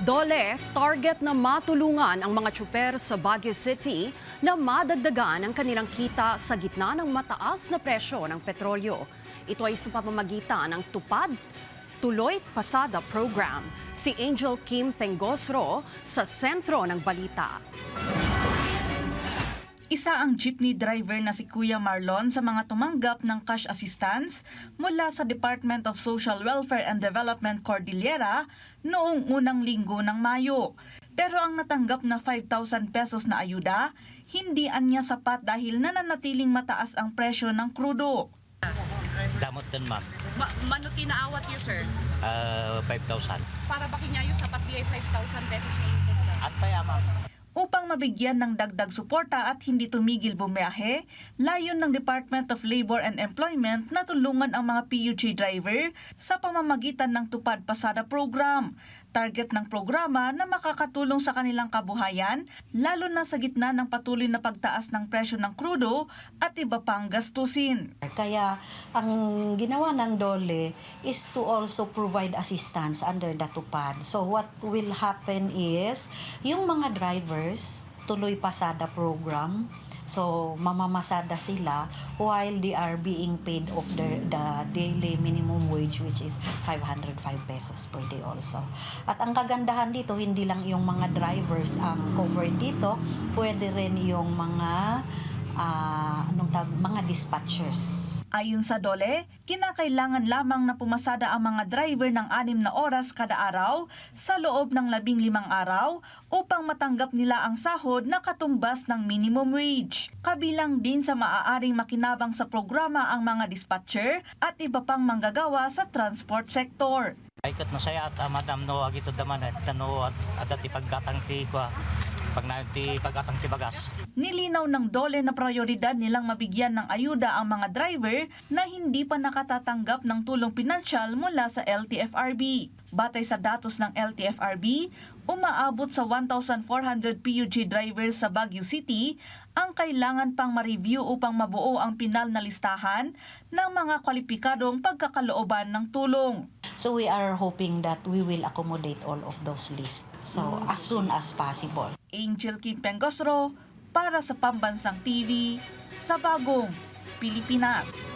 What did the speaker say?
Dole, target na matulungan ang mga tsuper sa Baguio City na madagdagan ang kanilang kita sa gitna ng mataas na presyo ng petrolyo. Ito ay sa pamamagitan ng Tupad Tuloy Pasada Program. Si Angel Kim Pengosro sa sentro ng balita. Isa ang jeepney driver na si Kuya Marlon sa mga tumanggap ng cash assistance mula sa Department of Social Welfare and Development Cordillera noong unang linggo ng Mayo. Pero ang natanggap na 5,000 pesos na ayuda, hindi anya sapat dahil nananatiling mataas ang presyo ng krudo. Damot din, ma'am. Manuti na awat yun, sir. 5,000. Para bakin niya yung sapat di ay 5,000 pesos na yun. At pa ma'am. Upang mabigyan ng dagdag suporta at hindi tumigil bumiyahe, layon ng Department of Labor and Employment na tulungan ang mga PUJ driver sa pamamagitan ng Tupad Pasada Program. Target ng programa na makakatulong sa kanilang kabuhayan, lalo na sa gitna ng patuloy na pagtaas ng presyo ng krudo at iba pang gastusin. Kaya ang ginawa ng DOLE is to also provide assistance under the Tupad. So what will happen is, yung mga drivers, tuloy pasada program, so mamamasada sila while they are being paid of the daily minimum wage, which is 505 pesos per day also. At ang kagandahan dito, hindi lang yung mga drivers ang covered dito, pwede rin yung mga mga dispatchers. Ayon sa DOLE, kinakailangan lamang na pumasada ang mga driver ng 6 na oras kada araw sa loob ng 15 araw upang matanggap nila ang sahod na katumbas ng minimum wage. Kabilang din sa maaaring makinabang sa programa ang mga dispatcher at iba pang manggagawa sa transport sector. Aykat na saya at madam no agito daman at tano at ti paggatang ti kwa pag na ti paggatang ti bagas. Nilinaw ng DOLE na prioridad nilang mabigyan ng ayuda ang mga driver na hindi pa nakatatanggap ng tulong pinansyal mula sa LTFRB. Batay sa datos ng LTFRB, umaabot sa 1,400 PUJ drivers sa Baguio City ang kailangan pang ma-review upang mabuo ang pinal na listahan ng mga kwalipikadong pagkakalooban ng tulong. So we are hoping that we will accommodate all of those lists. So as soon as possible. Angel Kim Pengosro para sa Pambansang TV sa Bagong Pilipinas.